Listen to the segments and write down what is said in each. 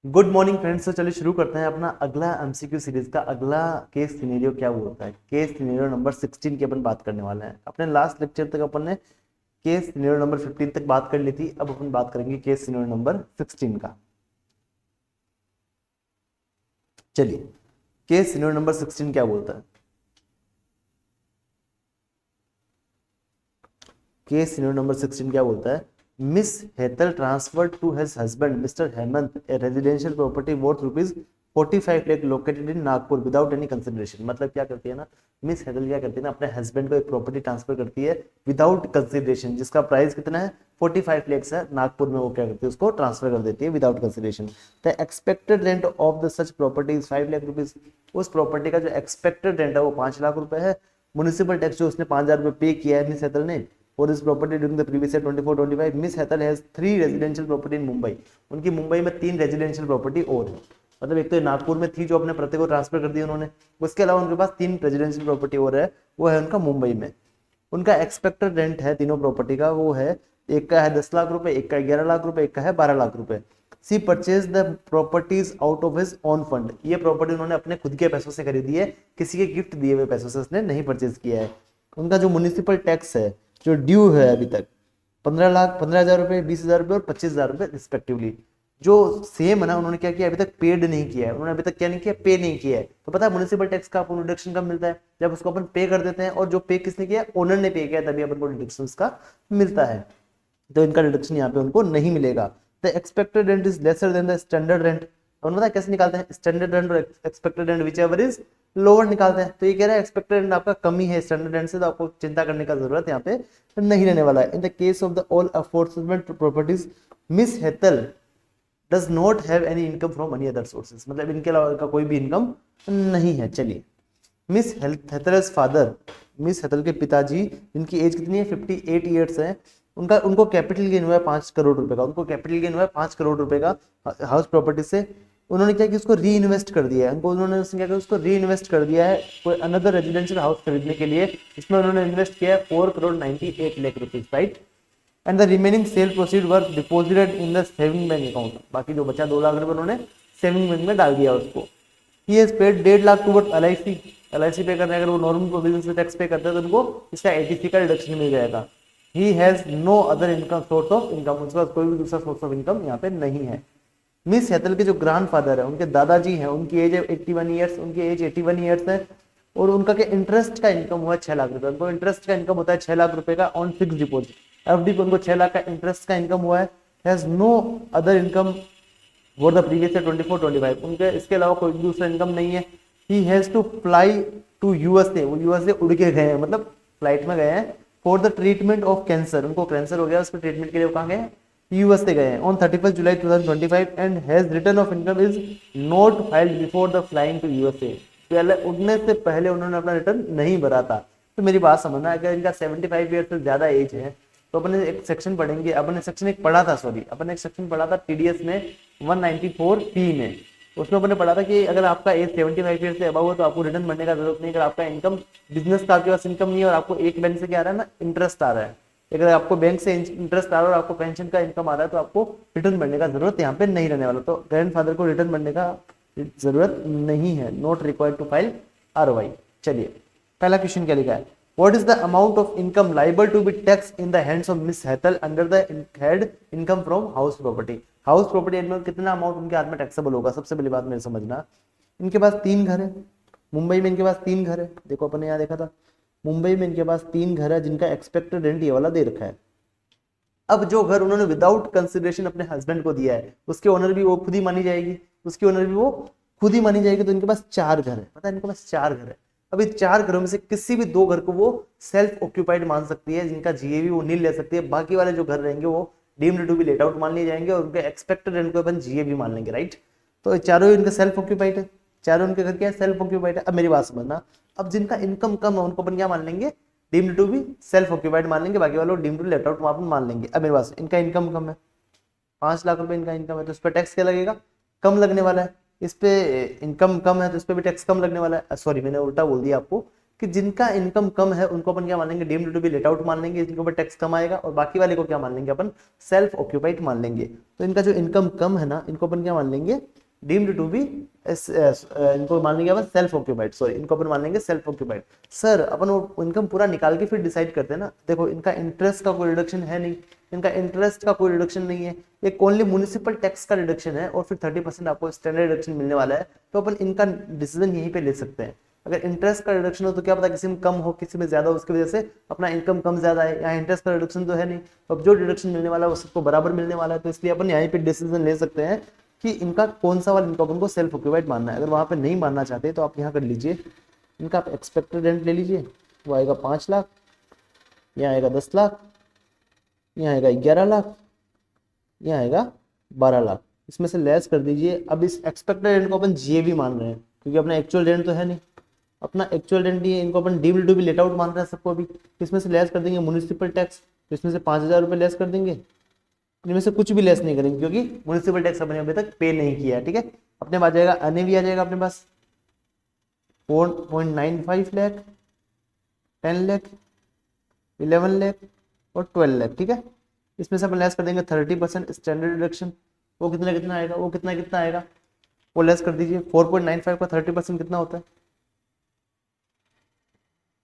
Good morning friends. तो चलिए शुरू करते हैं अपना अगला एमसीक्यू सीरीज का अगला केस सिनेरियो। क्या वो होता है केस सिनेरियो नंबर 16 की अपन बात करने वाले हैं। अपने लास्ट लेक्चर तक अपन ने केस सिनेरियो नंबर 15 तक बात कर ली थी। अब अपन बात करेंगे केस सिनेरियो नंबर 16 का। चलिए, केस सिनेरियो नंबर 16 क्या बोलता है। केस सिनेरियो नंबर 16 क्या बोलता है। Miss Hetal transferred to his husband mister Hemant a residential property worth rupees 45 lakh located in Nagpur without any consideration. मतलब क्या करती है ना, मिस हेतल क्या करती है ना, अपने हस्बैंड को एक प्रॉपर्टी ट्रांसफर करती है विदाउट कंसिडरेशन, जिसका प्राइस कितना है 45 लाख है नागपुर में। वो क्या करती है, उसको ट्रांसफर कर देती है without consideration. The expected rent of the such property is 5 lakh rupees. उस प्रॉपर्टी का जो एक्सपेक्टेड रेंट है वो 5 लाख रुपए है। म्युनिसिपल टैक्स जो उसने 5,000 रुपए पे किया है मिस हेतल ने for this property during the previous year 24-25, Miss Hetal has 3 residential property in Mumbai. उनकी मुंबई में 3 रेजिडेंशियल प्रॉपर्टी और है। मतलब एक तो नागपुर में थी जो अपने प्रत्येक को ट्रांसफर कर दी उन्होंने, उसके अलावा उनके पास 3 रेजिडेंशियल प्रॉपर्टी और है, वो है उनका मुंबई में। उनका एक्सपेक्टेड रेंट है तीनों प्रॉपर्टी का, वो है एक का है 10 लाख रुपए, एक का 11 लाख रुपए, एक का है 12 लाख रुपए। She purchase the properties out of his own fund. ये प्रॉपर्टी उन्होंने अपने खुद के पैसों से खरीदी है, किसी के गिफ्ट दिए हुए पैसों से उसने नहीं परचेज किया है। उनका जो म्युनिसिपल टैक्स है जो ड्यू है अभी तक 15 लाख 15,000 रुपए, 20,000 रुपए और 25,000 रुपए रिस्पेक्टिवली, जो सेम है ना, उन्होंने क्या किया, अभी तक पेड नहीं किया है। उन्होंने अभी तक क्या नहीं किया, पे नहीं किया है। तो पता है म्युनिसिपल टैक्स का अपन डिडक्शन कब मिलता है, जब उसको अपन पे कर देते हैं, और जो पे किसने किया, ओनर ने पे किया, तभी अपन को डिडक्शन का मिलता है। तो इनका डिडक्शन यहाँ पे उनको नहीं मिलेगा। The expected rent is lesser than the standard rent. और पता है कैसे निकालते हैं, स्टैंडर्ड रेंट और expected rent which ever is lower निकालते हैं। तो ये कह रहा है एक्सपेक्टेड रेंट आपका कम ही है स्टैंडर्ड रेंट से, तो आपको चिंता करने का जरूरत यहाँ पे नहीं रहने वाला है। In the case of the all aforementioned properties, miss Hetal does not have any income from any other sources. मतलब इनके अलावा का कोई भी इनकम नहीं है। चलिए, miss Hetal's father, miss Hetal के पिताजी, जिनकी एज कितनी है 58 ईयर्स है, उनका उनको कैपिटल गेन हुआ है 5 करोड़ रुपए का। उनको कैपिटल गेन हुआ है 5 करोड़ रुपए का हाउस प्रॉपर्टी से। उन्होंने क्या कि उसको री इन्वेस्ट कर दिया है। उनको उन्होंने उसने क्या किया, उसको री इन्वेस्ट कर दिया है कोई अनदर रेजिडेंशियल हाउस खरीदने के लिए। इसमें उन्होंने इन्वेस्ट किया है 4 crore 98 lakh rupees, right. And the remaining cell proceed were deposited in the saving bank account. बाकी जो बचा 2 लाख रुपए उन्होंने सेविंग बैंक में डाल दिया उसको। He has paid 1.5 lakh towards LIC. LIC पे करने, अगर वो नॉर्मल प्रोविजन से टैक्स पे करते हैं तो उनको इसका एटीसी का रिडक्शन मिल जाएगा। He has no other income source of income. उसके पास कोई भी दूसरा सोर्स ऑफ इनकम यहाँ पे नहीं है। मिस हेतल के जो ग्रैंडफादर है, उनके दादाजी हैं, उनकी एज है 81 ईयर्स, उनकी एज 81 ईयर्स है। और उनका क्या इंटरेस्ट का इनकम हुआ है 6 लाख रुपए। उनको इंटरेस्ट का इनकम होता है 6 लाख रुपए का ऑन फिक्स डिपॉजिट। एफडी पे उनको 6 लाख का इंटरेस्ट का इनकम हुआ है। Has no other income for the previous year 24-25। उनके इसके अलावा कोई दूसरा इनकम नहीं है। He has to fly to USA. वो यूएसए उड़ के गए हैं, मतलब फ्लाइट में गए हैं for the treatment of cancer. उनको कैंसर हो गया, उसके ट्रीटमेंट के लिए वो कहाँ गए हैं, यूएसए गए हैं on 31 July 2025। And has return of income is not filed before the flying to USA. पहले उड़ने से पहले उन्होंने अपना रिटर्न नहीं भरा था। तो मेरी बात समझना, अगर इनका 75 ईयर से ज्यादा एज है तो अपन एक सेक्शन पढ़ेंगे, अपन ने सेक्शन एक पढ़ा था, सॉरी अपन ने एक सेक्शन पढ़ा था टीडीएस में 194 में। उसमें अपन ने पढ़ा था कि अगर आपका एज 75 ईयर से अबव हो तो आपको रिटर्न भरने का जरूरत नहीं। अगर आपका इनकम बिजनेस का आपके पास इनकम नहीं है और आपको एक बैंक से क्या आ रहा है ना, इंटरेस्ट आ रहा है, अगर आपको बैंक से इंटरेस्ट आ रहा है और आपको पेंशन का इनकम आ रहा है तो आपको रिटर्न भरने का जरूरत यहाँ पे नहीं रहने वाला। तो ग्रैंडफादर को रिटर्न भरने का जरूरत नहीं है, not required to file ROI. चलिए, पहला क्वेश्चन क्या लिखा है, what is the amount of income liable to be tax in the hands of miss Hetal under the head income from house property. House property में कितना अमाउंट उनके हाथ में टैक्सेबल होगा। सबसे पहली बात मेरे समझना, इनके पास 3 घर है मुंबई में, इनके पास 3 घर है। देखो अपन ने यहाँ देखा था मुंबई में इनके पास 3 घर है जिनका एक्सपेक्टेड रेंट ये वाला दे रखा है। अब जो घर उन्होंने विदाउट कंसिडरेशन अपने हस्बैंड को दिया है उसके ओनर भी वो खुद ही मानी जाएगी, उसकी ओनर भी वो खुद ही मानी जाएगी। तो इनके पास 4 घर है, पता है इनके पास 4 घर है। अभी 4 घरों में से किसी भी 2 घर को वो सेल्फ ऑक्यूपाइड मान सकती है, जिनका जीएवी वो नील ले सकती है। बाकी वाले जो घर रहेंगे वो deemed to be let out मान लिए जाएंगे और उनके एक्सपेक्टेड रेंट को अपन जीएवी मान लेंगे, राइट। तो चारों इनके सेल्फ ऑक्यूपाइड है, चारों उनके घर क्या है, सेल्फ ऑक्यूपाइड है। अब मेरी बात समझना, अब जिनका इनकम कम है उनको अपन क्या मान लेंगे, deemed to be self occupied मान लेंगे, बाकी वालों डीम्ड टू लेट आउट अपन मान लेंगे। अब मेरे पास इनका इनकम कम है, 5 लाख रुपए इनका इनकम है, तो इस पर टैक्स क्या लगेगा, कम लगने वाला है। इस पे इनकम कम है तो इस पे भी टैक्स कम लगने वाला है। सॉरी मैंने उल्टा बोल दिया आपको, कि जिनका इनकम कम है उनको अपन क्या मान लेंगे, deemed to be let out मान लेंगे, जिनके ऊपर टैक्स कम आएगा, और बाकी वाले को क्या मान लेंगे अपन, सेल्फ ऑक्यूपाइड मान लेंगे। तो इनका जो इनकम कम है ना, इनको अपन क्या मान लेंगे, डीम्ड टू बी, इनको मान लेंगे अपन सेल्फ ऑक्यूपाइड, सॉरी इनको अपन मान लेंगे सेल्फ ऑक्यूपाइड। सर अपन वो इनकम पूरा निकाल के फिर डिसाइड करते हैं ना। देखो इनका इंटरेस्ट का कोई रिडक्शन है नहीं, इनका इंटरेस्ट का कोई रिडक्शन नहीं है, एक ओनली म्युनिसिपल टैक्स का रिडक्शन है, और फिर 30% आपको स्टैंडर्ड रिडक्शन मिलने वाला है। तो अपन इनका डिसीजन यहीं पे ले सकते हैं। अगर इंटरेस्ट का रिडक्शन हो तो क्या पता किसी में कम हो किसी में ज्यादा हो, उसकी वजह से अपना इनकम कम ज्यादा है। यहाँ इंटरेस्ट का रिडक्शन तो है नहीं, तो अब जो रिडक्शन मिलने वाला है वो सबको बराबर मिलने वाला है। तो इसलिए अपन यहाँ पे डिसीजन ले सकते हैं कि इनका कौन सा वाला इनकम उनको सेल्फ ऑक्यूपाइड मानना है। अगर वहां पे नहीं मानना चाहते तो आप यहाँ कर लीजिए, इनका आप एक्सपेक्टेड रेंट ले लीजिए, वो आएगा 5 लाख, यहाँ आएगा 10 लाख, यहाँ आएगा 11 लाख, यहाँ आएगा 12 लाख, इसमें से लेस कर दीजिए। अब इस एक्सपेक्टेड रेंट को अपन जीए भी मान रहे हैं क्योंकि अपना एक्चुअल रेंट तो है नहीं, अपना एक्चुअल रेंट नहीं है, इनको अपन deemed to be let out मान रहे हैं सबको। अभी इसमें से लेस कर देंगे म्युनिसिपल टैक्स, तो इसमें से 5,000 रुपये लेस कर देंगे, इनमें से कुछ भी लेस नहीं करेंगे क्योंकि म्युनिसिपल टैक्स अपने अभी तक पे नहीं किया है। ठीक है, अपने पास जाएगा अने भी आ जाएगा अपने पास 4.95 लाख, 10 लाख, 11 लाख और 12 लाख। ठीक है, इसमें से अपन लेस कर देंगे 30% स्टैंडर्ड डिडक्शन, वो कितना कितना आएगा, वो कितना कितना आएगा, वो लेस कर दीजिए। 4.95 का 30% कितना होता है,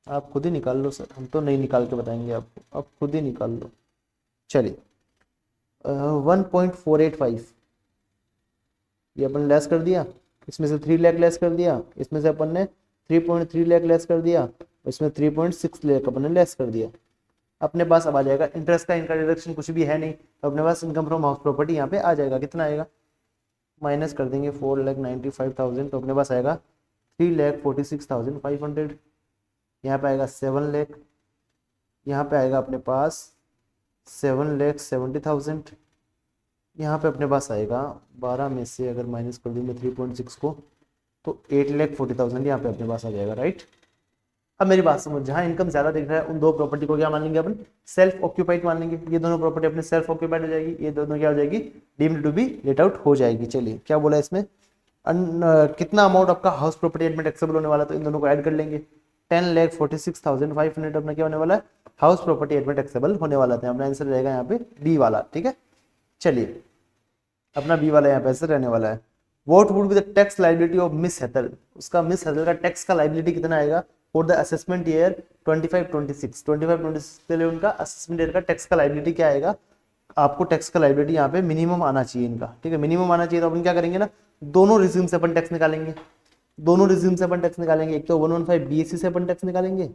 आप खुद ही निकाल लो सर, हम तो नहीं निकाल के बताएंगे आपको, आप खुद ही निकाल लो। चलिए 1.485 ये अपन लेस कर दिया, इसमें से 3 लाख लेस कर दिया, इसमें से अपन ने 3.3 लाख लेस कर दिया, इसमें 3.6 लाख अपन ने लेस कर दिया। अपने पास अब आ जाएगा इंटरेस्ट का, इनका डिडक्शन कुछ भी है नहीं, तो अपने पास इनकम फ्रॉम हाउस प्रॉपर्टी यहाँ पे आ जाएगा, कितना आएगा, माइनस कर देंगे 4,95,000, तो अपने पास आएगा 3,46,500। यहाँ पे आएगा 7 लाख, यहाँ पे आएगा अपने पास 7,70,000, यहाँ पे अपने पास आएगा 12 में से अगर माइनस कर दूँ मैं 3.6 को तो 8,40,000 यहाँ पे अपने पास आ जाएगा, राइट। अब मेरी बात समझ, जहाँ इनकम ज्यादा दिख रहा है उन दो प्रॉपर्टी को क्या मान लेंगे अपन, सेल्फ ऑक्यूपाइड मान लेंगे। ये दोनों प्रॉपर्टी अपने सेल्फ ऑक्यूपाइड हो जाएगी, ये दोनों क्या हो जाएगी, deemed to be let out हो जाएगी। चलिए क्या बोला इसमें, कितना अमाउंट आपका हाउस प्रॉपर्टी एडमेंट टैक्सेबल होने वाला, तो इन दोनों को ऐड कर लेंगे। 10,46,500 अपना क्या होने वाला है, हाउस प्रॉपर्टी एडमेंट टैक्सेबल होने वाला था। अपना आंसर रहेगा यहाँ पे बी वाला। ठीक है, चलिए अपना बी वाला यहाँ पे आंसर रहने वाला है। What would be the tax liability of miss Hetal, उसका मिस हेथल का टैक्स का लायबिलिटी कितना आएगा फॉर द असेसमेंट ईयर 25-26 के लिए उनका असेसमेंट ईयर का टैक्स का लायबिलिटी क्या आएगा। आपको टैक्स का लायबिलिटी यहाँ पे मिनिमम आना चाहिए इनका, ठीक है, मिनिमम आना चाहिए। तो अपन क्या करेंगे ना, दोनों रिज्यूम से अपन टैक्स निकालेंगे, दोनों रिज्यूम से अपन टैक्स निकालेंगे। एक तो 115 बीएससी से अपन टैक्स निकालेंगे,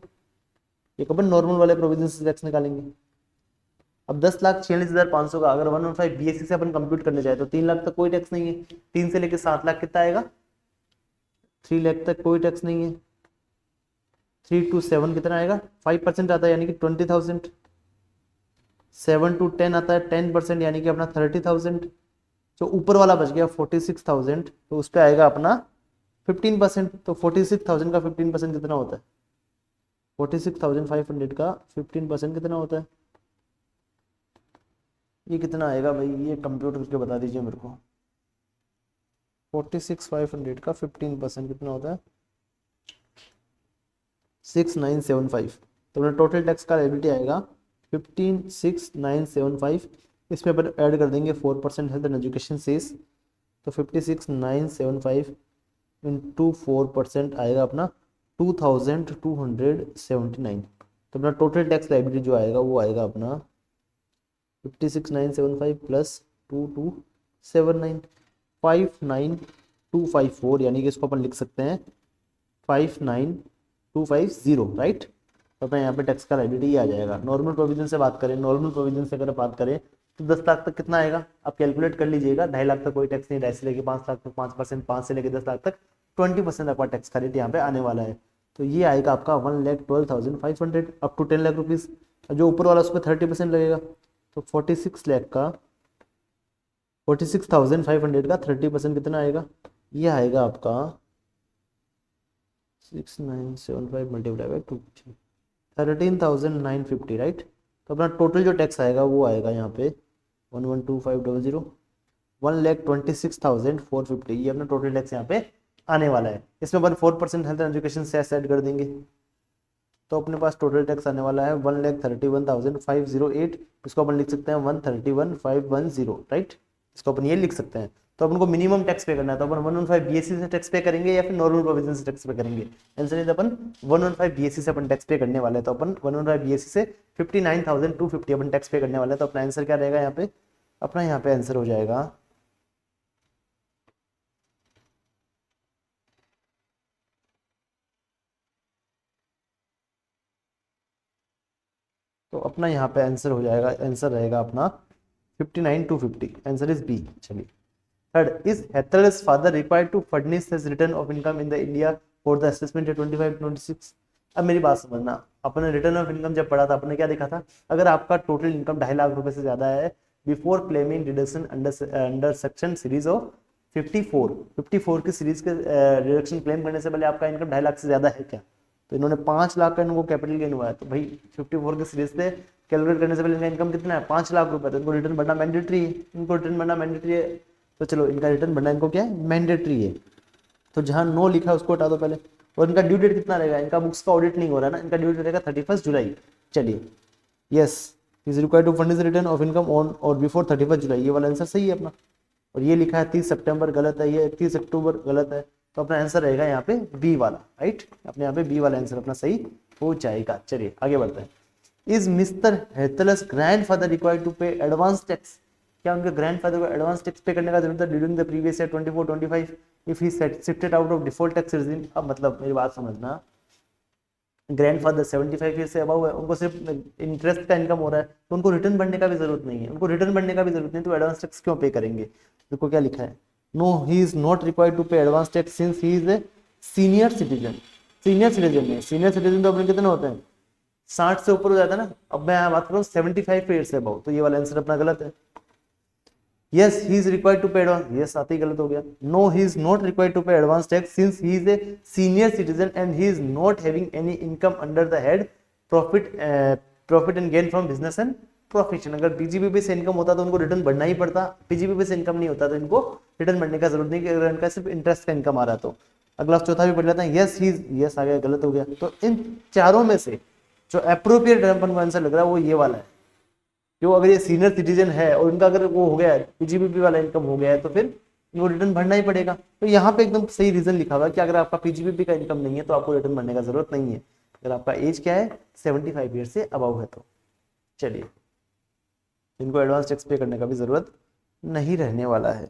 एक अपन नॉर्मल वाले प्रोविजन से टैक्स निकालेंगे। अब 10,46,500 का अगर 115 बीएससी से अपन कंप्यूट करने जाए तो 3 लाख तक कोई टैक्स नहीं है, 3 से लेकर 7 लाख कितना आएगा, 3 लाख तक कोई टैक्स नहीं है। 3 to 7 कितना आएगा, 5% आता है यानी कि 20,000। 7 to 10 आता है 10% यानी कि अपना 30,000। जो ऊपर वाला बच गया 46,000, तो उस पर आएगा अपना 15%। तो 46,000 का 15% कितना होता है, 46,500 का 15% कितना होता है, ये कितना आएगा भाई, ये कंप्यूटर करके बता दीजिए मेरे को। 46,500 का 15% कितना होता है, 6,975। तो अपना टोटल टैक्स का लायबिलिटी आएगा 15,6,975। इसमें अपन ऐड कर देंगे 4% हेल्थ एंड एजुकेशन सेस, तो 56,975 इंटू 4% आएगा अपना 2,279। तो अपना टोटल टैक्स लायबिलिटी जो आएगा वो आएगा अपना 56,975 प्लस 2,279, 5,9,254, यानी कि इसको अपन लिख सकते हैं 5,9,250, राइट। तो अपना यहाँ पे टैक्स का लायबिलिटी आ जाएगा। नॉर्मल प्रोविजन से बात करें, नॉर्मल प्रोविजन से अगर बात करें तो 10 लाख तक कितना आएगा, आप कैलकुलेट कर लीजिएगा। 2.5 लाख तक कोई टैक्स नहीं, 2.5 से लेकर 5 लाख तक 5%, 5 से लेकर 10 लाख तक 20% आपका टैक्स का रेट यहाँ पे आने वाला है। तो ये आएगा आपका 1,12,500 अप टू 10 लाख रुपीज़। जो ऊपर वाला उस पर 30% लगेगा, तो 46 लाख का 46,500 का 30% कितना आएगा, ये आएगा आपका 6,975 मल्टीप्लाई बाई 2, 13,950, राइट। तो अपना टोटल जो टैक्स आएगा वो आएगा यहाँ पे 1,125,00, 1,26,450, ये अपना टोटल टैक्स यहाँ पे आने वाला है। इसमें अपन 4% health and education cess add कर देंगे, तो अपने पास टोटल टैक्स आने वाला है 1,31,508, इसको अपन लिख सकते हैं 131,510, राइट। इसको अपन ये लिख सकते हैं। तो अपन को मिनिमम टैक्स पे करना है, तो अपन 115 बीएससी से टैक्स पे करेंगे या फिर नॉर्मल प्रोविजन से टैक्स पे करेंगे। आंसर इज अपन 115 बीएससी से अपन टैक्स पे करने वाले हैं। तो अपन 115 बीएससी से 59,250 अपन टैक्स पे करने वाले हैं। तो अपना आंसर क्या रहेगा यहाँ पे, अपना यहाँ पे आंसर हो जाएगा, तो अपना यहाँ पे आंसर हो जाएगा, आंसर रहेगा अपना 59,250, आंसर इज बी। चलिए third, is Hetal's father required to furnish his return of income in the India for the assessment 25-26। अब मेरी बात समझना, अपने रिटर्न ऑफ इनकम जब पढ़ा था अपने क्या देखा था, अगर आपका टोटल इनकम 2.5 लाख रुपए से ज्यादा है before claiming deduction under section series of 54 की सीरीज के डिडक्शन क्लेम करने से पहले आपका इनकम 2.5 लाख से ज्यादा है क्या, तो इन्होंने 5 लाख का इनको कैपिटल गेन हुआ है, तो भाई 54 की सीरीज से कैलकुलेट करने से पहले इनका इनकम कितना है 5 लाख रुपए, तो इनको रिटर्न भरना मैंडेटरी है, इनको रिटर्न भरना मैंडेटरी है। तो चलो इनका रिटर्न भरना इनको क्या है मैंडेटरी है, तो जहां नो लिखा है उसको हटा दो पहले। और इनका ड्यू डेट कितना रहेगा, इनका बुक्स का ऑडिट नहीं हो रहा है ना, इनका ड्यू डेट रहेगा 31 जुलाई। चलिए yes, is required to fund return of income on or before 31 July, ये वाला आंसर सही है अपना। और ये लिखा है 30 सितंबर, गलत है, ये 31 अक्टूबर गलत है, तो अपना आंसर रहेगा यहाँ पे बी वाला, राइट। अपने यहाँ पे बी वाला आंसर अपना सही हो जाएगा। चलिए आगे बढ़ते हैं। Is mister Hetal's grandfather required to pay advance tax, क्या उनके ग्रैंडफादर को एडवांस टैक्स पे करने का जरूरत है during the previous year 24-25 if he shifted out of default tax regime. अब मतलब मेरी बात समझना, ग्रैंडफादर 75 ईयर से अबव है, उनको सिर्फ इंटरेस्ट का इनकम हो रहा है, तो उनको रिटर्न भरने का भी जरूरत नहीं है, उनको रिटर्न भरने का भी जरूरत नहीं, तो एडवांस टैक्स क्यों पे करेंगे। देखो क्या लिखा है, no he is not required to pay advance tax since he is a senior citizen. Senior citizen में, सीनियर सिटीजन तो अपने कितने होते हैं 60 से ऊपर हो जाता है ना। अब मैं यहाँ बात करूँ 75 ईयर से अबव, तो ये वाला आंसर अपना गलत है। Yes, he is required to pay advance. Yes, आते ही गलत हो गया। No, he is not required to pay advance tax since he is a senior citizen and he is not having any income under the head profit and gain from business and profession। अगर PGBP से income होता तो उनको return भरना ही पड़ता, PGBP से income नहीं होता तो इनको रिटर्न भरने का जरूरत नहीं, अगर इनका सिर्फ इंटरेस्ट का इनकम आ रहा तो। अगला चौथा भी पढ़ लेते हैं। यस, ही यस आ गया, गलत हो गया। तो इन चारों में से जो अप्रोप्रिएट आंसर लग रहा है वो ये वाला है, जो अगर ये सीनियर सिटीजन है और इनका अगर वो हो गया है पीजीबीपी वाला इनकम हो गया है तो फिर इनको रिटर्न भरना ही पड़ेगा। तो यहाँ पे एकदम सही रीजन लिखा हुआ है कि अगर आपका पीजीबीपी का इनकम नहीं है तो आपको रिटर्न भरने का जरूरत नहीं है, अगर आपका एज क्या है 75 ईयर से अबव है तो। चलिए इनको एडवांस टैक्स पे करने का भी जरूरत नहीं रहने वाला है।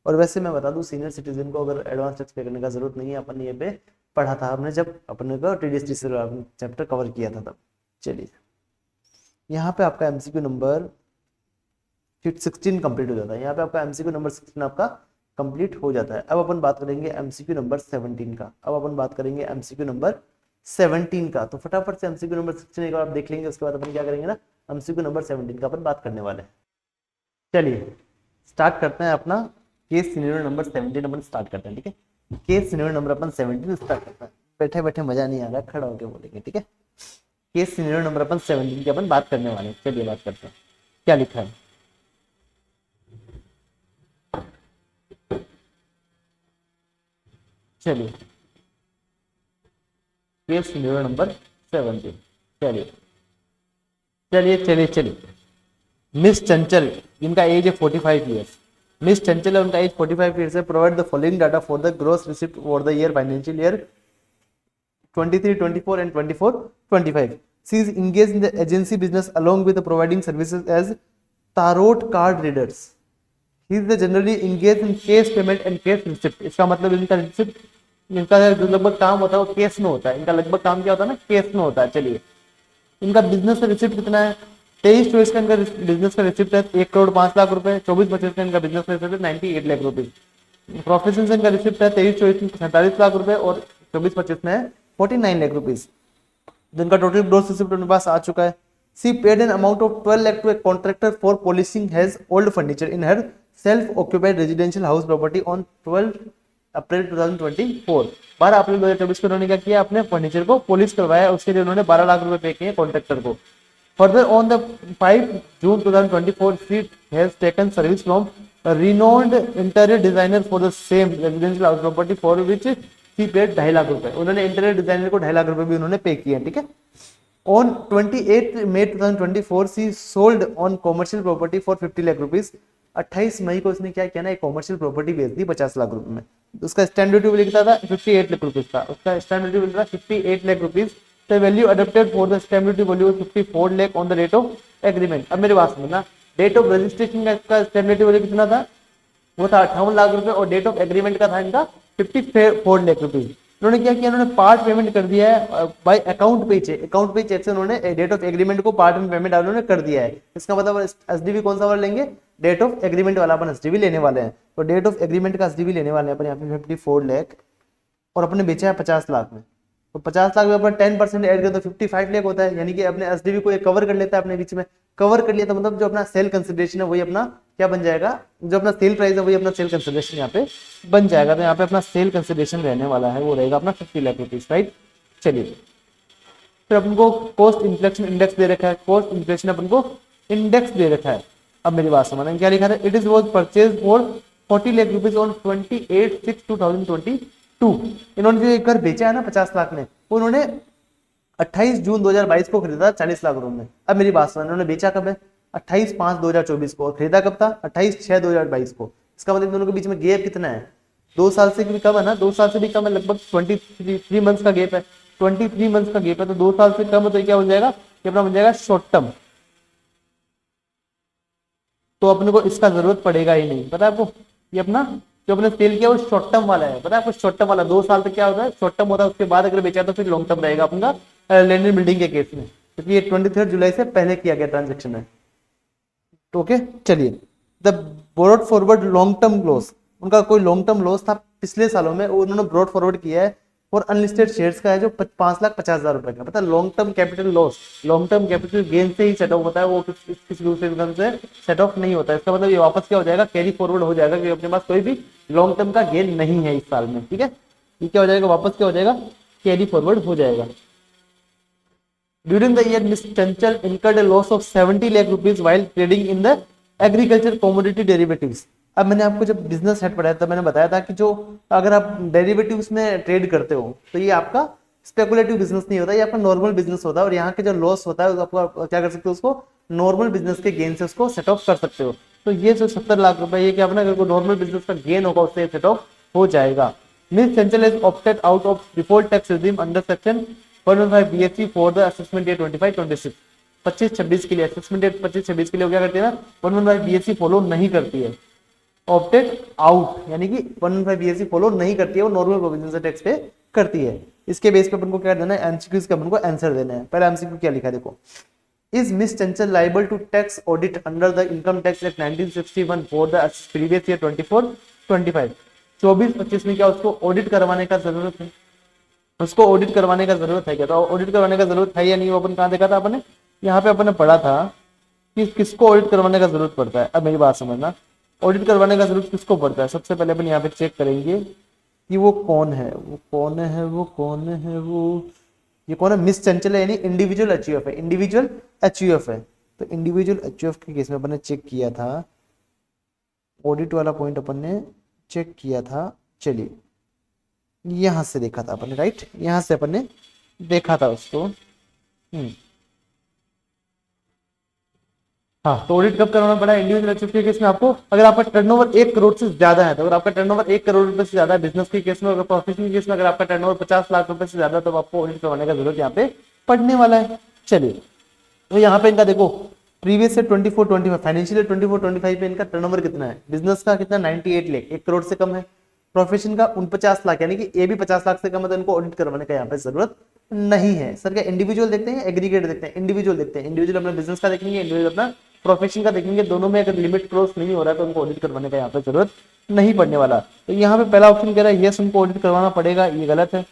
और वैसे मैं बता दूं सीनियर सिटीजन को अगर एडवांस टैक्स पे करने का जरूरत नहीं है, अपन ये पे पढ़ा था हमने जब अपने को टीडीएस चैप्टर कवर किया था तब। चलिए यहाँ पे आपका एमसीक्यू नंबर 16 कंप्लीट हो जाता है, यहाँ पे आपका एमसीक्यू नंबर 16 आपका कंप्लीट हो जाता है। अब अपन बात करेंगे एमसीक्यू नंबर 17 का। अब अपन बात करेंगे एमसीक्यू नंबर 17 का, तो फटाफट से एमसीक्यू नंबर 16 एक बार आप देख लेंगे, उसके बाद अपन क्या करेंगे ना एमसीक्यू नंबर 17 का अपन बात करने वाले हैं। चलिए स्टार्ट करते हैं अपना केस सिनेरियो नंबर 17 अपन स्टार्ट करते हैं, ठीक है। केस सिनेरियो नंबर अपन 17 स्टार्ट करते हैं, बैठे बैठे मजा नहीं आ रहा, खड़ा होकर बोलेंगे, ठीक है। केस सिनेरियो नंबर अपन 17 की अपन बात करने वाले हैं। चलिए बात करते हैं, क्या लिखा है। चलिए केस सिनेरियो नंबर 17, चलिए चलिए चलिए चलिए। मिस चंचल जिनका एज है 45 ईयर्स, मिस चंचल है उनका एज 45 ईयर्स है, provide the following data for the gross receipt for the year financial year 23-24 and 24-25. She is engaged in the agency business along with providing services as tarot card readers. He is generally engaged in cash payment and cash receipt. इसका मतलब इनका receipt, इनका लगभग काम होता है वो case में होता है, इनका लगभग काम क्या होता है ना केस में होता है। चलिए इनका बिजनेस का रिसिप्ट कितना है 23-24 का इनका बिजनेस का रिसिप्ट है 1,05,00,000 रुपए, 24-25 का इनका बिजनेस का रिसिप्ट है 98 लाख रुपीज। प्रोफेशन से इनका रिसिप्ट है 23-24 में 47 लाख रुपए और 24-25 में 49 लाख रुपीज। जिनका टोटल ग्रॉस रिसिप्ट उनके पास आ चुका है। She paid an amount of 12 lakh to a contractor for polishing has old furniture in her self occupied residential house property on 12 April 2024। 12 April 2024 को उन्होंने क्या किया अपने फर्नीचर को पॉलिश करवाया, उसके लिए उन्होंने 12 लाख रुपए पे किए कॉन्ट्रैक्टर को। Further on the 5 June 2024 she has taken service from renowned interior designer for the same residential house property for which she paid 2.5 lakh रुपए। उन्होंने इंटीरियर डिजाइनर को 2.5 लाख रुपए भी उन्होंने पे किए, ठीक है। On 28 May 2024 she sold on commercial property for 50 lakh rupees. 28 मई को उसने क्या किया ना, एक कॉमर्शियल प्रॉपर्टी बेच दी 50 लाख रुपए में। उसका स्टैंप ड्यूटी लिखता था 58 लाख रुपीज का, उसका स्टैंप ड्यूटी लिखता था 58 lakh rupees. The value adopted for the stamp duty value 54 lakh on the date of agreement. अब मेरी बात सुनना, डेट ऑफ रजिस्ट्रेशन का इसका स्टैंप ड्यूटी वैल्यू कितना था, वो था 58 लाख रुपए, और डेट ऑफ एग्रीमेंट का था इनका 54 लाख रुपीज। उन्होंने क्या किया, उन्होंने पार्ट पेमेंट कर दिया है बाय अकाउंट पे चेक। अकाउंट पे चेक से उन्होंने डेट ऑफ एग्रीमेंट को पार्ट में पेमेंट उन्होंने कर दिया है। इसका मतलब एसडीवी कौन सा वाला लेंगे, डेट ऑफ एग्रीमेंट वाला अपन एसडीवी लेने वाले हैं। तो डेट ऑफ एग्रीमेंट का एसडीवी लेने वाले हैं अपन यहाँ पे 54 लाख, और अपने बेचा है 50 लाख में। तो 50 लाख में अपन 10% ऐड कर तो 55 लाख होता है, यानी कि अपने एसडीवी को ये कवर कर लेता है, अपने बीच में कवर कर लिया। तो मतलब जो अपना सेल कंसिडरेशन है वही अपना क्या बन जाएगा, जो अपना सेल प्राइस है वही अपना सेल कंसिडरेशन यहाँ पे बन जाएगा। तो यहाँ पे अपना सेल कंसिडरेशन रहने वाला है वो रहेगा अपना 50 लाख रुपीज, राइट। चलिए फिर अपन को कॉस्ट इन्फ्लेक्शन इंडेक्स दे रखा है, कॉस्ट इन्फ्लेशन अपन को इंडेक्स दे रखा है। अब मेरी बात समझना, क्या लिखा था, it is was purchase for 40 lakh rupees on 28/6/2022। इन्होंने जो एक घर बेचा है ना 50 लाख में, वो उन्होंने 28 जून 2022 को खरीदा 40 लाख रुपए में। अब मेरी बात सुनो, इन्होंने बेचा कब है, 28/5/2024 को, और खरीदा कब था, 28/6/2022 को। इसका मतलब दोनों के बीच में गैप कितना है, 2 साल से भी कम है ना, 2 साल से भी कम है, लगभग 23 मंथ्स का गैप है। 23 मंथ्स का गैप है, तो 2 साल से कम है, तो क्या हो जाएगा, ये अपना बन जाएगा शॉर्ट टर्म। तो अपने को इसका जरूरत पड़ेगा ही नहीं, पता है आपको, ये अपना जो अपने सेल किया वो शॉर्ट टर्म वाला है, पता है आपको, शॉर्ट टर्म वाला 2 साल तक क्या होता है, शॉर्ट टर्म होता है, उसके बाद अगर बेचा तो फिर लॉन्ग टर्म रहेगा अपना लैंड एंड बिल्डिंग के केस में, क्योंकि ये 23 जुलाई से पहले किया गया ट्रांजेक्शन है। तो ओके चलिए, the brought forward long term loss, उनका कोई लॉन्ग टर्म लॉस था पिछले सालों में, उन्होंने ब्रॉड फॉरवर्ड किया है और अनलिस्टेड शेयर्स का है जो 5,50,000 रुपए का। पता है long term capital loss long term capital gain से ही सेट ऑफ होता है, वो किसी दूसरे इनकम से सेट ऑफ नहीं होता है। इसका मतलब ये वापस क्या हो जाएगा, कैरी फॉरवर्ड हो जाएगा, क्योंकि अपने पास कोई भी लॉन्ग टर्म का गेन नहीं है इस साल में, ठीक है। ये क्या हो जाएगा, वापस क्या हो जाएगा, कैरी फॉरवर्ड हो जाएगा। During the year, Ms. Chanchal incurred a loss of 70 lakh rupees while trading in the agriculture commodity derivatives। अब मैंने आपको जब बिजनेस हेड पढ़ाया था, मैंने बताया था कि जो अगर आप डेरिवेटिव्स में ट्रेड करते हो तो ये आपका स्पेकुलेटिव बिजनेस नहीं होता, ये आपका नॉर्मल बिजनेस होता है। और यहाँ के जो लॉस होता है आपको क्या कर सकते हो, उसको नॉर्मल बिजनेस के गेन से उसको सेट ऑफ कर सकते हो। तो ये जो 70 लाख रुपए, ये क्या अपना अगर नॉर्मल बिजनेस का गेन होगा उससे सेट ऑफ हो जाएगा। Miss Chanchal is opted out of default tax regime under section 115 BSc for the assessment year 25-26 25-26 के लिए, असेसमेंट ईयर 25-26 के लिए क्या करती है ना, 115 BSc फॉलो नहीं करती है। ऑप्टेड आउट यानी कि 115 BSc फॉलो नहीं करती है, वो नॉर्मल प्रोविजन से टैक्स पे करती है। इसके बेस पे अपन को क्या देना है, एमसीक्यूज का अपन को आंसर देना है। पहले एमसीक्यू क्या लिखा है देखो, is miss Chanchal liable to tax audit under the income tax act 1961 for the previous year 24-25। 24-25 में क्या उसको ऑडिट करवाने का जरूरत है, उसको ऑडिट करवाने का जरूरत है क्या, तो ऑडिट करवाने का जरूरत है या नहीं, वो अपन कहाँ देखा था अपने, यहाँ पे अपन ने पढ़ा था कि किसको ऑडिट करवाने का जरूरत पड़ता है। अब मेरी बात समझना, ऑडिट करवाने का जरूरत किसको पड़ता है, सबसे पहले अपन यहाँ पे चेक करेंगे कि वो कौन है, वो कौन है, वो कौन है, वो ये कौन है, मिस चंचल है, यानी इंडिविजुअल एचयूएफ है, इंडिविजुअल एचयूएफ है। तो इंडिविजुअल एचयूएफ के केस में अपन ने चेक किया था, ऑडिट वाला पॉइंट अपन ने चेक किया था। चलिए यहां से देखा था अपन ने, राइट, यहां से अपन ने देखा था उसको। हाँ, तो ऑडिट कब करवाना पड़ा, इंडिविजुअल एचयूएफ के केस में आपको, अगर आपका टर्नओवर 1 करोड़ से ज्यादा है, तो अगर आपका टर्नओवर 1 करोड़ रुपए से ज्यादा है बिजनेस के केस में, अगर प्रोफेशन के केस में अगर आपका टर्नओवर 50 लाख रुपए से ज्यादा, तो आपको ऑडिट करवाने का जरूरत यहाँ पे पड़ने वाला है। चलिए तो यहाँ पे इनका देखो प्रीवियस से 24-25 फाइनेंशियल 24-25 पे इनका टर्नओवर कितना है, बिजनेस का कितना 98 लाख, 1 करोड़ से कम है, प्रोफेशन का 49 लाख, यानी कि ये भी 50 लाख से कम है, तो इनको ऑडिट करवाने का यहाँ पे जरूरत नहीं है। सर क्या इंडिविजुअल देखते हैं, एग्रीगेट देखते हैं, इंडिविजुअल देखते हैं, इंडिविजुअल अपना बिजनेस का देखेंगे, इंडिविजुअल अपना प्रोफेशन का देखेंगे, दोनों में अगर लिमिट क्रॉस नहीं हो रहा है तो उनको ऑडिट करवाने का यहाँ पे जरूरत नहीं पड़ने वाला। तो यहाँ पे पहला ऑप्शन कह रहा है यस उनको ऑडिट करवाना पड़ेगा, ये गलत है।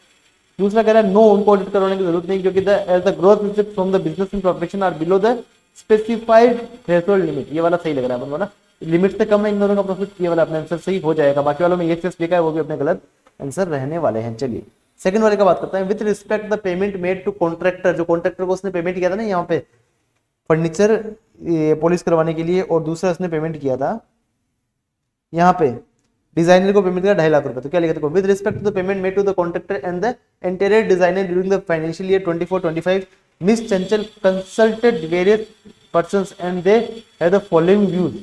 दूसरा कह रहा है नो उनको ऑडिट करवाने की जरूरत नहीं, क्योंकि the gross receipt from the business and profession are below the specified threshold limit, ये वाला सही लग रहा है अपन ना, लिमिट से कम है इन दोनों का प्रॉफिट, ये वाला अपना आंसर सही हो जाएगा। बाकी वालों में ये चीज लिखा है वो भी अपने गलत आंसर रहने वाले हैं। चलिए सेकंड वाले का बात करते हैं, with respect the payment made to contractor, जो कॉन्ट्रैक्टर को उसने पेमेंट किया था ना यहाँ पे फर्नीचर पॉलिश करवाने के लिए, और दूसरा उसने पेमेंट किया था यहाँ पे डिजाइनर को पेमेंट किया 2.5 लाख रुपए। तो क्या लिखा देखो, with respect to the payment made to the contractor and the interior designer during the financial year 24-25 miss Chanchal consulted various persons and they have the following views.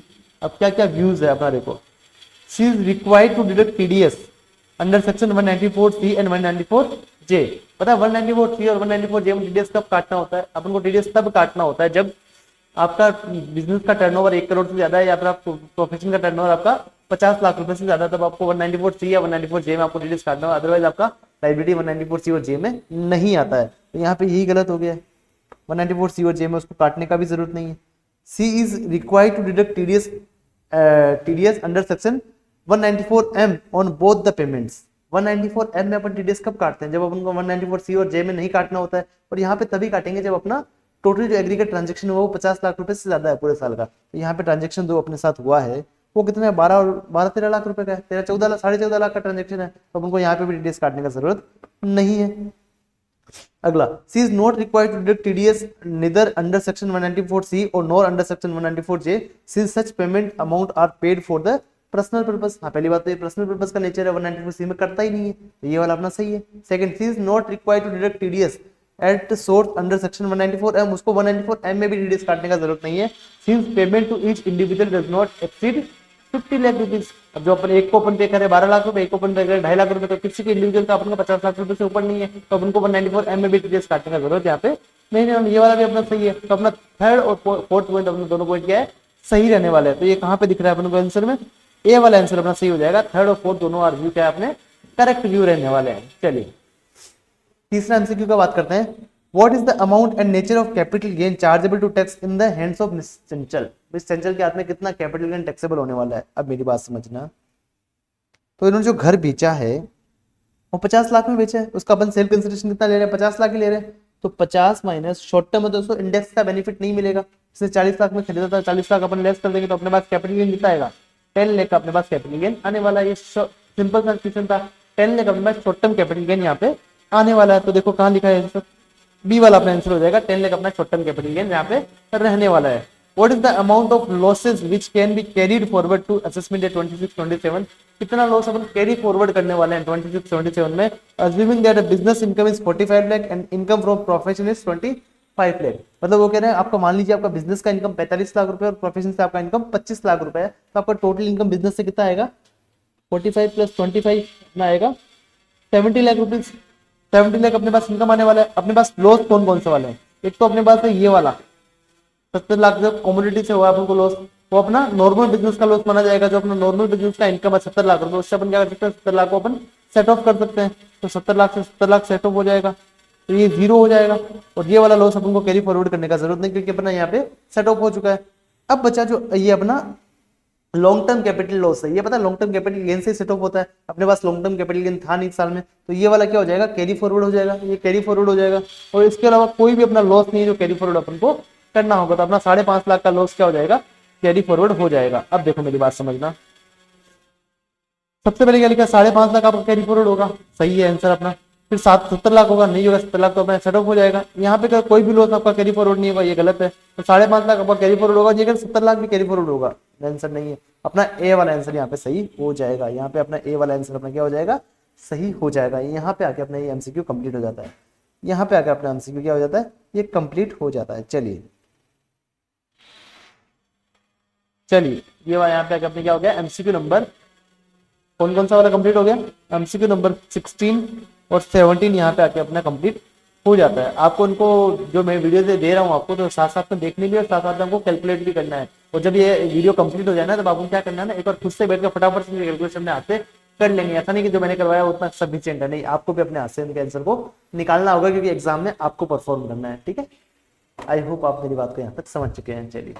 अब क्या क्या व्यूज है अपना देखो। She is required to deduct TDS under section 194C and 194J। पता है 194C और 194J में टीडीएस कब काटना होता है? अपन को टीडीएस तब काटना होता है जब आपका बिजनेस का टर्नओवर 1 करोड़ से ज्यादा है या फिर आप प्रोफेशन का टर्नओवर आपका 50 लाख रुपए से ज्यादा, तब आपको 194C या 194J में आपको टीडीएस काटना होगा। अदरवाइज आपका लाइबिलिटी 194C और J में नहीं आता है। तो यहाँ पे यही गलत हो गया है, 194C और J में उसको काटने का भी जरूरत नहीं है। She is required to deduct TDS under section 194M on both the payments. 194M में अपन टीडीएस कब काटते हैं? जब अपन को 194C और J में नहीं काटना होता है, और यहाँ पे तभी काटेंगे जब अपना टोटल जो एग्रीगेट ट्रांजेक्शन हुआ वो 50 लाख रुपए से ज्यादा है पूरे साल का। तो यहाँ पे ट्रांजेक्शन जो अपने साथ हुआ है वो कितना है? 13 लाख रुपए का है, 14 लाख 14.5 लाख का ट्रांजेक्शन है। तो अपन को यहाँ पे भी टीडीएस काटने का जरूरत नहीं है। अगला, she is not required to deduct TDS neither under section 194C और nor under section 194J since such payment amount are paid for the personal purpose. हाँ, पहली बात तो ये पर्सनल पर्पस का नेचर है, 194C में करता ही नहीं है, तो ये वाला अपना सही है। Second, she is not required to deduct TDS at source under section 194M, उसको 194M में भी टीडीएस काटने का जरूरत नहीं है since payment to each individual does not exceed 50 lakh rupees. अब जो अपन एक को अपन पे करे 12 लाख रुपए, एक को अपन पे करे 2.5 लाख रुपए, तो किसी के इंडिविजुअल का अपन को 50 लाख रुपए से ऊपर नहीं है, तो अपन को 194M में भी टीडीएस काटने का जरूरत यहाँ पे नहीं। ये वाला भी अपना सही है। तो अपना थर्ड और फोर्थ पॉइंट अपने दोनों पॉइंट क्या है? सही रहने वाले हैं। तो ये कहाँ पे दिख रहा है अपन को आंसर में? ए वाला आंसर अपना सही हो जाएगा। थर्ड और फोर्थ दोनों आर व्यू क्या है अपने करेक्ट व्यू रहने वाले हैं। चलिए तीसरा एमसीक्यू का बात करते हैं। What is the amount and nature of capital gain chargeable to tax in the hands of Miss Chanchal? Miss चंचल के हाथ में कितना कैपिटल गेन टैक्सेबल होने वाला है? अब मेरी बात समझना। तो इन्होंने जो घर बेचा है वो 50 लाख में बेचा है, उसका अपन सेल कंसिडरेशन कितना ले रहे हैं? 50 लाख ही ले रहे हैं। तो 50 माइनस शॉर्ट टर्म में दोस्तों इंडेक्स का बेनिफिट नहीं मिलेगा। इसने 40 लाख में खरीदा था, 40 लाख अपन लेस कर देंगे तो अपने पास कैपिटल गेन कितना आएगा? 10 लाख का अपने पास कैपिटल गेन आने वाला है। ये सिंपल सा क्वेश्चन था। 10 लाख अपने पास शॉर्ट टर्म कैपिटल गेन यहाँ पे आने वाला है। तो देखो कहाँ लिखा है आंसर? बी वाला अपना आंसर हो जाएगा। 10 लाख अपना शॉर्ट टर्म कैपिटल गेन यहाँ पे रहने वाला है। What is the amount of losses which can be carried forward to assessment at 26-27? कितना लॉस अपन कैरी फॉरवर्ड करने वाले हैं 26-27 में? Assuming that business income is 45 lakh and income from profession is 25 lakh. मतलब वो कह रहे हैं आपका, मान लीजिए आपका बिजनेस का इनकम 45 लाख रुपए और प्रोफेशन से आपका इनकम 25 लाख रुपए है, तो आपका टोटल इनकम बिजनेस से कितना आएगा? 45 + 25 कितना आएगा? 70 लाख रुपीज। 70 लाख अपने पास इनकम आने वाला है। अपने पास लॉस कौन कौन से वाले हैं? एक तो अपने पास है ये वाला 70 लाख जब कमोडिटी से हुआ अपन को लॉस, वो अपना नॉर्मल बिजनेस का लॉस माना जाएगा। जो अपना नॉर्मल बिजनेस का इनकम है 70 लाख रुपए, उससे अपन क्या कर सकते हैं? 70 लाख को अपन सेट ऑफ कर सकते हैं। तो 70 लाख से 70 लाख सेट ऑफ हो जाएगा, तो ये जीरो हो जाएगा। और ये वाला लॉस अपन को कैरी फॉरवर्ड करने का जरूरत नहीं, क्योंकि अपना यहाँ पे सेट ऑफ हो चुका है। अब बचा जो ये अपना लॉन्ग टर्म कैपिटल लॉस है। ये पता है लॉन्ग टर्म कैपिटल गेन से सेट ऑफ होता है। अपने पास लॉन्ग टर्म कैपिटल गेन था नहीं इस साल में, तो ये वाला क्या हो जाएगा? कैरी फॉरवर्ड हो जाएगा। ये कैरी फॉरवर्ड हो जाएगा। और इसके अलावा कोई भी अपना लॉस नहीं है जो कैरी फॉरवर्ड अपन को करना होगा। तो अपना 5.5 लाख का लॉस क्या हो जाएगा? कैरी फॉरवर्ड हो जाएगा। अब देखो मेरी बात समझना। सबसे पहले क्या लिखा? 5.5 लाख आपका कैरी फॉरवर्ड होगा, सही है आंसर अपना। फिर 70 लाख होगा, नहीं होगा 70 लाख तो अपना सेट ऑफ हो जाएगा। यहाँ पे कोई भी लॉस आपका कैरी फॉरवर्ड नहीं होगा, ये गलत है। तो 5.5 लाख आपका कैरी फॉरवर्ड होगा, ये 70 लाख भी कैरी फॉरवर्ड होगा, आंसर नहीं है। अपना ए वाला आंसर यहाँ पे सही हो जाएगा। यहाँ पे अपना ए वाला आंसर अपना क्या हो जाएगा? सही हो जाएगा। यहाँ पे आके अपना ये एमसीक्यू कंप्लीट हो जाता है। यहाँ पे आके अपना एमसीक्यू क्या हो जाता है? ये कंप्लीट हो जाता है। चलिए ये वाला यहाँ पे आके अपने क्या हो गया? एमसीक्यू नंबर कौन कौन सा वाला कंप्लीट हो गया? एमसीक्यू नंबर 16 और 17 यहाँ पे आके अपना कंप्लीट हो जाता है। आपको उनको जो मैं वीडियो दे रहा हूँ आपको, तो साथ साथ में देखने भी और साथ साथ में आपको कैलकुलेट भी करना है। और जब ये वीडियो कंप्लीट हो जाए ना, तब आपको क्या करना है ना, एक बार खुद से बैठ कर फटाफट से कैलकुलेशन में हाथ से कर लेंगे। ऐसा नहीं कि जो मैंने करवाया उतना सफिशिएंट है, नहीं, आपको भी अपने हाथ से इनके आंसर को निकालना होगा, क्योंकि एग्जाम में आपको परफॉर्म करना है। ठीक है, आई होप आप मेरी बात को यहाँ तक समझ चुके हैं। चलिए